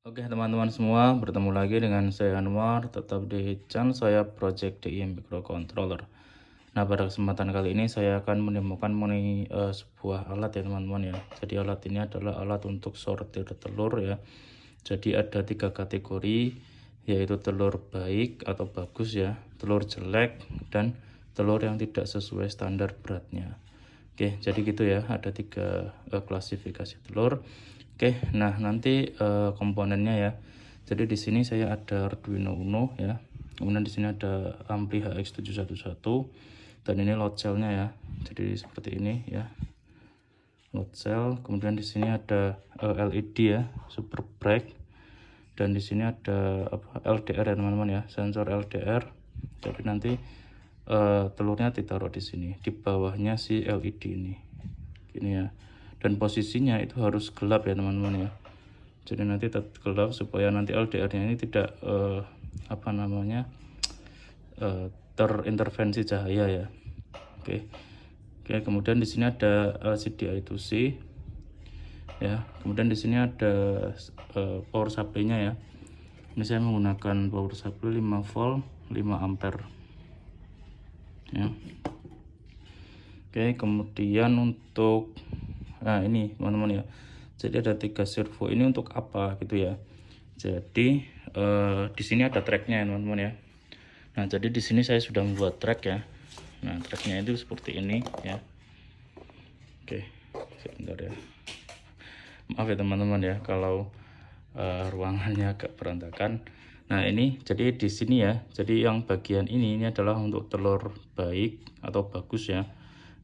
Oke teman-teman semua, bertemu lagi dengan saya Anwar, tetap di channel saya Project DI Microcontroller. Nah, pada kesempatan kali ini saya akan menemukan mengenai sebuah alat ya teman-teman ya. Jadi alat ini adalah alat untuk sortir telur ya. Jadi ada 3 kategori, yaitu telur baik atau bagus ya, telur jelek, dan telur yang tidak sesuai standar beratnya. Oke, jadi gitu ya, ada 3 klasifikasi telur. Oke, nah nanti komponennya ya. Jadi di sini saya ada Arduino Uno ya. Kemudian di sini ada ampli HX711 dan ini load cell-nya ya. Jadi seperti ini ya. Load cell, kemudian di sini ada LED ya, super bright. Dan di sini ada LDR ya teman-teman ya, sensor LDR. Jadi nanti telurnya ditaruh di sini, di bawahnya si LED ini gini ya, dan posisinya itu harus gelap ya teman-teman ya. Jadi nanti tetap gelap supaya nanti LDR-nya ini tidak terintervensi cahaya ya. Oke. Kemudian di sini ada LCD I2C ya. Kemudian di sini ada power supply-nya ya. Ini saya menggunakan power supply 5 volt 5 ampere ya. Oke, kemudian untuk ini teman-teman ya. Jadi ada 3 servo ini untuk apa gitu ya. Jadi di sini ada tracknya ya teman-teman ya. Nah, jadi di sini saya sudah membuat track ya. Nah, tracknya itu seperti ini ya. Oke, sebentar ya. Maaf ya teman-teman ya kalau ruangannya agak berantakan. Nah, ini jadi di sini ya. Jadi yang bagian ini adalah untuk telur baik atau bagus ya.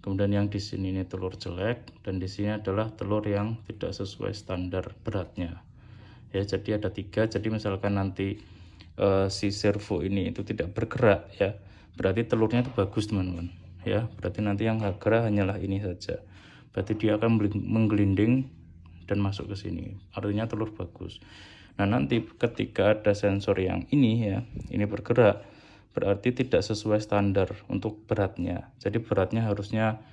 Kemudian yang di sini ini telur jelek, dan di sini adalah telur yang tidak sesuai standar beratnya. Ya, jadi ada 3. Jadi misalkan nanti si servo ini itu tidak bergerak ya, berarti telurnya itu bagus teman-teman ya. Berarti nanti yang gerak hanyalah ini saja. Berarti dia akan menggelinding dan masuk ke sini. Artinya telur bagus. Nah, nanti ketika ada sensor yang ini ya, ini bergerak, berarti tidak sesuai standar untuk beratnya. Jadi beratnya harusnya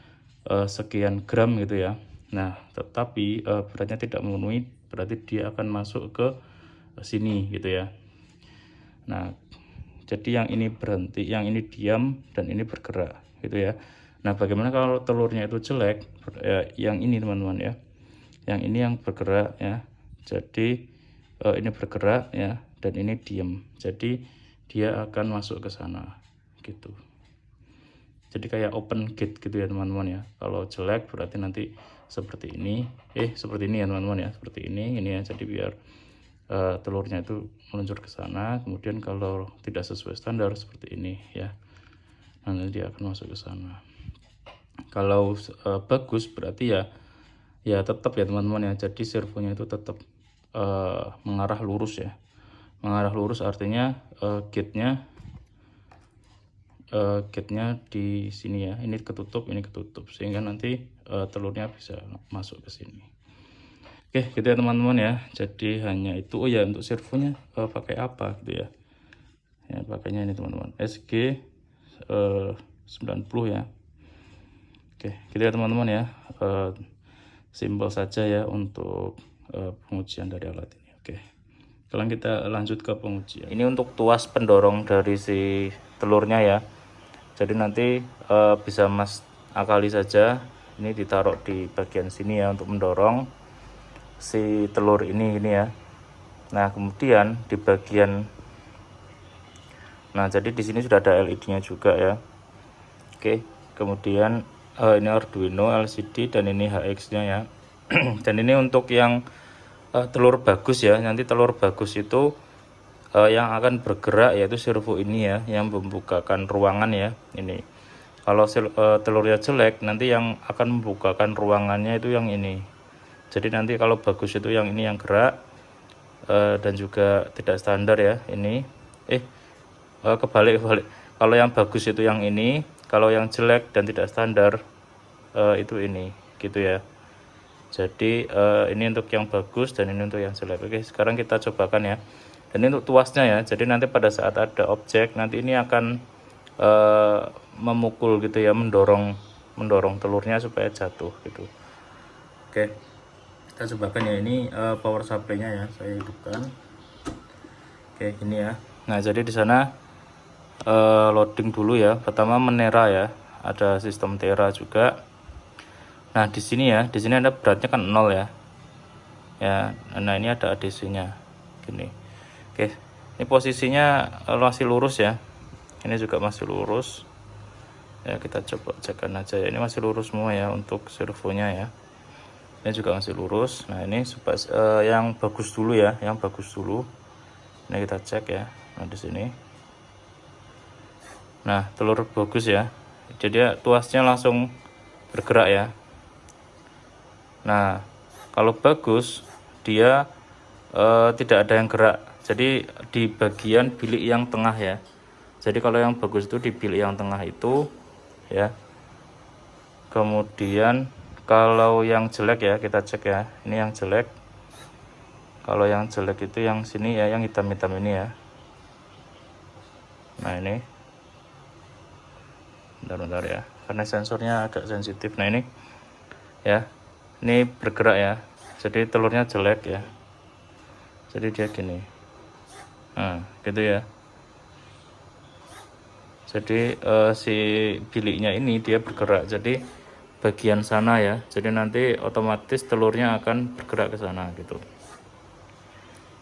sekian gram gitu ya. Nah, tetapi beratnya tidak memenuhi, berarti dia akan masuk ke sini gitu ya. Nah, jadi yang ini berhenti, yang ini diam, dan ini bergerak gitu ya. Nah, bagaimana kalau telurnya itu jelek? Ya, yang ini teman-teman ya. Yang ini yang bergerak ya. Jadi ini bergerak ya, dan ini diam. Jadi dia akan masuk ke sana gitu. Jadi kayak open gate gitu ya teman-teman ya. Kalau jelek berarti nanti seperti ini. Seperti ini ya teman-teman ya. Seperti ini ya. Jadi biar telurnya itu meluncur ke sana. Kemudian kalau tidak sesuai standar seperti ini ya. Nanti dia akan masuk ke sana. Kalau bagus berarti ya tetap ya teman-teman ya. Jadi servonya itu tetap mengarah lurus ya. Mengarah lurus artinya gate-nya di sini ya. Ini ketutup, sehingga nanti telurnya bisa masuk ke sini. Oke, gitu ya teman-teman ya. Jadi hanya itu. Oh ya, untuk servonya pakai apa gitu ya. Ya, pakainya ini teman-teman. SG 90 ya. Oke, gitu ya teman-teman ya. Simpel saja ya untuk pengujian dari alat ini. Oke. Sekarang kita lanjut ke pengujian. Ini untuk tuas pendorong dari si telurnya ya. Jadi nanti bisa Mas akali saja. Ini ditaruh di bagian sini ya untuk mendorong si telur ini ya. Nah, kemudian di bagian jadi di sini sudah ada LED-nya juga ya. Oke, kemudian ini Arduino LCD dan ini HX-nya ya. Dan ini untuk yang telur bagus ya. Nanti telur bagus itu yang akan bergerak yaitu servo ini ya, yang membukakan ruangan ya. Ini kalau telurnya jelek, nanti yang akan membukakan ruangannya itu yang ini. Jadi nanti kalau bagus itu yang ini yang gerak dan juga tidak standar ya. Ini kebalik. Kalau yang bagus itu yang ini, kalau yang jelek dan tidak standar itu ini gitu ya. Jadi ini untuk yang bagus dan ini untuk yang jelek. Oke, sekarang kita cobakan ya. Dan ini untuk tuasnya ya. Jadi nanti pada saat ada objek, nanti ini akan memukul gitu ya, mendorong telurnya supaya jatuh gitu. Oke, kita kita cobakan ya. Ini power supply-nya ya, saya hidupkan. Oke, gini ya. Nah, jadi di sana loading dulu ya. Pertama menera ya, ada sistem tera juga. Nah, di sini ya, di sini ada beratnya kan 0 ya. Ya, nah ini ada ADC-nya. Gini. Oke, ini posisinya masih lurus ya. Ini juga masih lurus. Ya, kita coba cekkan aja ya. Ini masih lurus semua ya untuk servonya ya. Ini juga masih lurus. Nah, ini supaya yang bagus dulu ya, yang bagus dulu. Ini kita cek ya. Nah, di sini. Nah, telur bagus ya. Jadi tuasnya langsung bergerak ya. Nah, kalau bagus dia tidak ada yang gerak. Jadi di bagian bilik yang tengah ya. Jadi kalau yang bagus itu di bilik yang tengah itu ya. Kemudian kalau yang jelek ya, kita cek ya. Ini yang jelek. Kalau yang jelek itu yang sini ya, yang hitam-hitam ini ya. Nah, ini. Bentar-bentar ya. Karena sensornya agak sensitif. Nah, ini ya. Ini bergerak ya. Jadi telurnya jelek ya. Jadi dia gini. Nah, gitu ya. Jadi si biliknya ini dia bergerak. Jadi bagian sana ya. Jadi nanti otomatis telurnya akan bergerak ke sana gitu.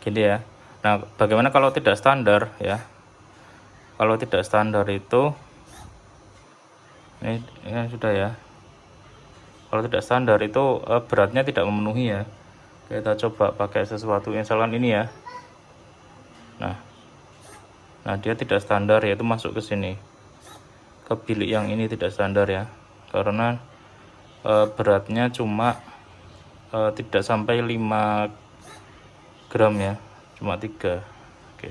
Gini ya. Nah, bagaimana kalau tidak standar ya? Kalau tidak standar itu ini sudah ya. Kalau tidak standar itu beratnya tidak memenuhi ya. Kita coba pakai sesuatu misalkan ini ya. Nah, dia tidak standar yaitu masuk ke sini. Ke bilik yang ini tidak standar ya. Karena beratnya cuma tidak sampai 5 gram ya, cuma 3. Oke.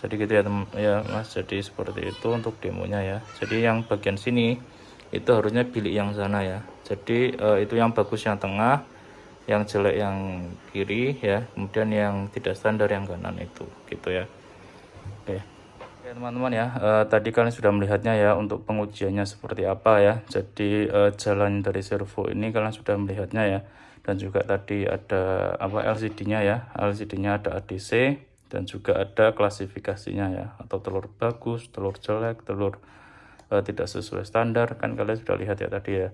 Jadi gitu ya ya Mas. Jadi seperti itu untuk demonya ya. Jadi yang bagian sini itu harusnya bilik yang sana ya. Jadi itu yang bagus yang tengah, yang jelek yang kiri ya, kemudian yang tidak standar yang kanan itu gitu ya. Oke. Oke teman-teman ya, tadi kalian sudah melihatnya ya untuk pengujiannya seperti apa ya. Jadi jalan dari servo ini kalian sudah melihatnya ya. Dan juga tadi ada apa LCD-nya ya, LCD-nya ada ADC dan juga ada klasifikasinya ya, atau telur bagus, telur jelek, telur tidak sesuai standar, kan kalian sudah lihat ya tadi ya.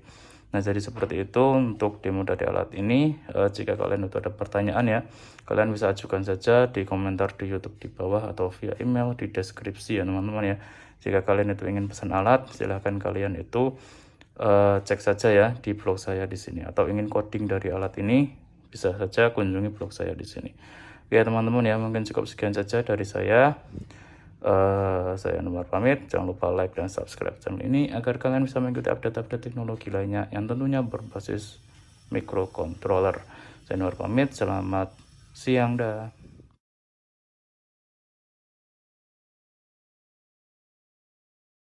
Nah, jadi seperti itu untuk demo dari alat ini. Jika kalian itu ada pertanyaan ya, kalian bisa ajukan saja di komentar di YouTube di bawah atau via email di deskripsi ya teman-teman ya. Jika kalian itu ingin pesan alat, silahkan kalian itu cek saja ya di blog saya di sini, atau ingin coding dari alat ini bisa saja kunjungi blog saya di sini. Oke teman-teman ya, mungkin cukup sekian saja dari saya. Saya Anwar pamit. Jangan lupa like dan subscribe channel ini agar kalian bisa mengikuti update-update teknologi lainnya yang tentunya berbasis microcontroller. Saya Anwar pamit. Selamat siang dah.